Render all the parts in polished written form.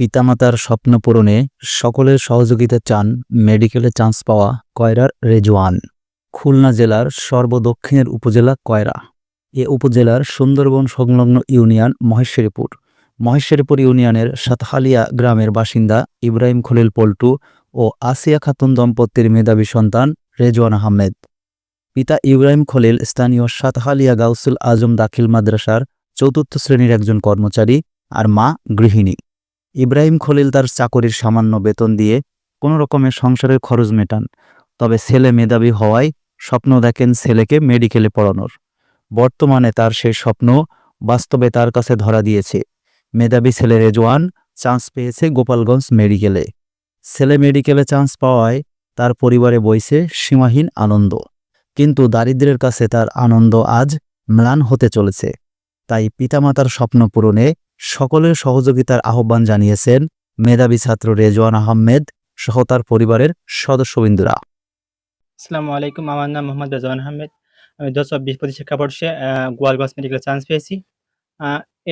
পিতামাতার স্বপ্ন পূরণে সকলের সহযোগিতা চান মেডিকেলে চান্স পাওয়া কয়রার রেজওয়ান। খুলনা জেলার সর্বদক্ষিণের উপজেলা কয়রা। এ উপজেলার সুন্দরবন সংলগ্ন ইউনিয়ন মহেশ্বরীপুর ইউনিয়নের সাতহালিয়া গ্রামের বাসিন্দা ইব্রাহিম খলিল পল্টু ও আসিয়া খাতুন দম্পতির মেধাবী সন্তান রেজওয়ান আহমেদ। পিতা ইব্রাহিম খলিল স্থানীয় সাতহালিয়া গাউসুল আজম দাখিল মাদ্রাসার ৪র্থ শ্রেণীর একজন কর্মচারী আর মা গৃহিণী। ইব্রাহিম খলিল তার চাকরির সামান্য বেতন দিয়ে কোনো রকমের সংসারের খরচ মেটান। তবে ছেলে মেধাবী হওয়ায় স্বপ্ন দেখেন ছেলেকে মেডিকেলে পড়ানোর। বর্তমানে তার সেই স্বপ্ন বাস্তবে তার কাছে ধরা দিয়েছে। মেধাবী ছেলে রেজওয়ান চান্স পেয়েছে গোপালগঞ্জ মেডিকেলে। ছেলে মেডিকেলে চান্স পাওয়ায় তার পরিবারে বইছে সীমাহীন আনন্দ। কিন্তু দারিদ্র্যের কাছে তার আনন্দ আজ ম্লান হতে চলেছে। তাই পিতামাতার স্বপ্ন পূরণে সকলের সহযোগিতার আহ্বান জানিয়েছেন মেধাবী ছাত্র রেজওয়ান আহমেদ সহ তার পরিবারের সদস্যবৃন্দরা। আসসালামু আলাইকুম, আমার নাম মোহাম্মদ রেজওয়ান আহমেদ। আমি ২০২০ শিক্ষাবর্ষে গোপালগঞ্জ মেডিকেলে চান্স পেয়েছি।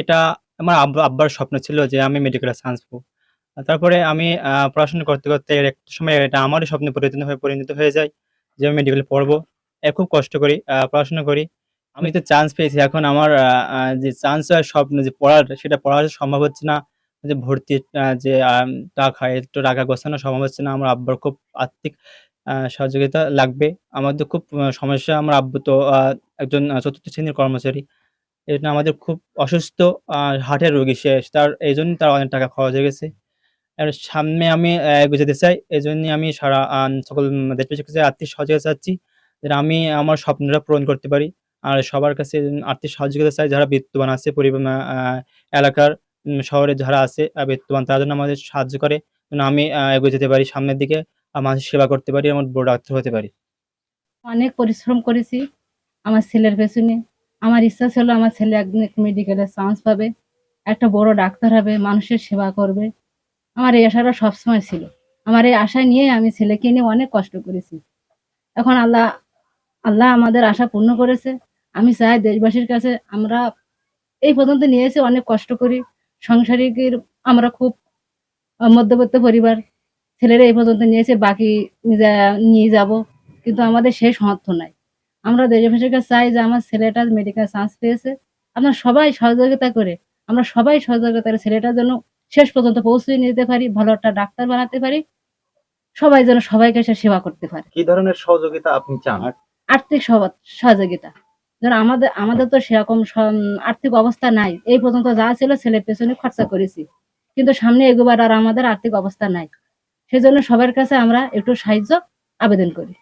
এটা আমার আব্বার স্বপ্ন ছিল যে আমি মেডিকেলে চান্স পাবো। তারপরে আমি পড়াশোনা করতে করতে একটা সময় এটা আমারই স্বপ্নে পরিণত হয়ে যায় যে আমি মেডিকেলে পড়বো। খুব কষ্ট করি, পড়াশোনা করি। আমি তো চান্স পেয়েছি, এখন আমার যে চান্স হয় স্বপ্ন যে পড়ার, সেটা পড়া সম্ভব হচ্ছে না। যে ভর্তির যে একটু টাকা গোছানো সম্ভব হচ্ছে না। আমার আব্বার খুব আর্থিক সহযোগিতা লাগবে। আমাদের খুব সমস্যা। আমার আব্বু তো একজন ৪র্থ শ্রেণীর কর্মচারী। এটা আমাদের খুব অসুস্থ, হার্টের রোগী সে। এইজন্য তার অনেক টাকা খরচ হয়ে গেছে। আর সামনে আমি এগিয়ে যেতে চাই। এজন্যই আমি সারা সকল দেশবাসীর কাছে আর্থিক সহযোগিতা চাচ্ছি, যেন আমি আমার স্বপ্নটা পূরণ করতে পারি। আর সবার কাছে আর্থিক সহযোগিতা চাই, যারা বিত্তবান আছে এলাকার শহরে যারা আছে বিত্তবান, তারা যেন আমাদের সাহায্য করে, যেন আমি এগিয়ে যেতে পারি সামনের দিকে, মানুষের সেবা করতে পারি, আমার বড় ডাক্তার হতে পারি। অনেক পরিশ্রম করেছি আমার ছেলের পেছনে। আমার ইচ্ছা ছিল আমার ছেলে একদিন মেডিকেলে চান্স পাবে, একটা বড় ডাক্তার হবে, মানুষের সেবা করবে। আমার এই আশাটা সবসময় ছিল। আমার এই আশা নিয়ে আমি ছেলেকে নিয়ে অনেক কষ্ট করেছি। এখন আল্লাহ আমাদের আশা পূর্ণ করেছে। আমি চাই দেশবাসীর কাছে, আমরা এই পর্যন্ত নিয়েছি, অনেক কষ্ট করি। সংসারিকের আমরা খুব মধ্যবিত্ত পরিবার। ছেলেরা এই পর্যন্ত নিয়েছে, বাকি নিয়ে যাব, কিন্তু আমাদের সেই সামর্থ্য নাই। আমরা দেশবাসীর কাছে চাই যে আমার ছেলেটা মেডিকেল চান্স পেয়েছে, আপনারা সবাই সহযোগিতা করে, আমরা সবাই সহযোগিতা করে ছেলেটার জন্য শেষ পর্যন্ত পৌঁছে নিতে পারি, ভালো একটা ডাক্তার বানাতে পারি, সবাই যেন সবাইকে সে সেবা করতে পারে। কি ধরনের সহযোগিতা আপনি চান? আর্থিক সহযোগিতা। যেন আমাদের তো সেরকম আর্থিক অবস্থা নাই। এই পর্যন্ত যা ছিল ছেলের পেছনে খরচা করেছি, কিন্তু সামনে এগোবার আর আমাদের আর্থিক অবস্থা নাই। সেজন্য সবার কাছে আমরা একটু সাহায্য আবেদন করি।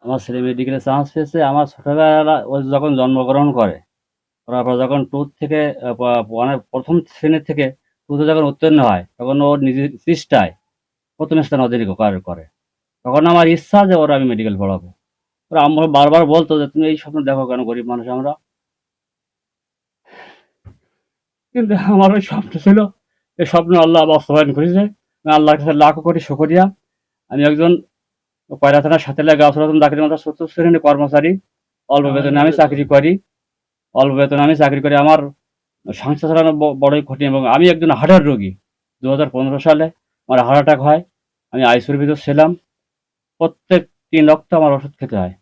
আমার ছেলে মেডিকেলে চান্স পেয়েছে। আমার ছোটবেলা ও যখন জন্মগ্রহণ করে, করার পর যখন থেকে মানে প্রথম শ্রেণীর থেকে টুতে যখন উত্তীর্ণ হয়, তখন ওর নিজের চেষ্টায় প্রথম স্থান অধিকার করে। তখন আমার ইচ্ছা যে ওরা আমি মেডিকেল পড়াবো। ওরা আমার বারবার বলতো যে তুমি এই স্বপ্ন দেখো কেন, গরিব মানুষ আমরা। কিন্তু আমার ওই স্বপ্ন ছিল, এই স্বপ্ন আল্লাহ বাস্তবায়ন করেছে। আল্লাহর কাছে লাখো কোটি শুকরিয়া। আমি একজন কয়রা থানার সাতহালিয়া গাউসুল আজম দাখিল মাদ্রাসার ৪র্থ শ্রেণীর কর্মচারী। অল্প বেতনে আমি চাকরি করি। আমার সংসার চালানো বড়ই কঠিন, এবং আমি একজন হার্টের রোগী। ২০১৫ সালে আমার হার্ট অ্যাটাক হয়। আমি আইসিইউর ভিতর ছিলাম। প্রত্যেক ৩ রক্ত আমার ওষুধ খেতে হয়।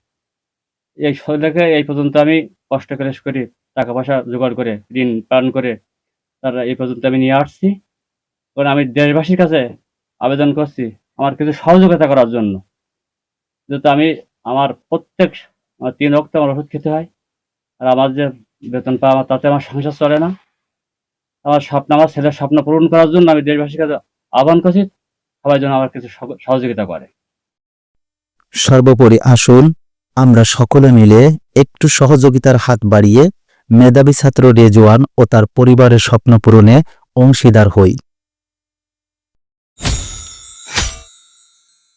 এই শরীরকে এই পর্যন্ত আমি কষ্ট ক্লেশ করি, টাকা পয়সা জোগাড় করে, ঋণ পান করে তারা এই পর্যন্ত আমি নিয়ে আসছি। কারণ আমি দেশবাসীর কাছে আবেদন করছি আমার কিছু সহযোগিতা করার জন্য। যেহেতু আমার প্রত্যেক ৩ রক্ত আমার ওষুধ খেতে হয়, আর আমার যে বেতন পাওয়া তাতে আমার সংসার চলে না। আমার ছেলের স্বপ্ন পূরণ করার জন্য আমি দেশবাসীর কাছে আহ্বান করছি, সবাই যেন আমার কিছু সহযোগিতা করে। সর্বোপরি আসুন আমরা সকলে মিলে একটু সহযোগিতার হাত বাড়িয়ে মেধাবী ছাত্র রেজওয়ান ও তার পরিবারের স্বপ্ন পূরণে অংশীদার হই।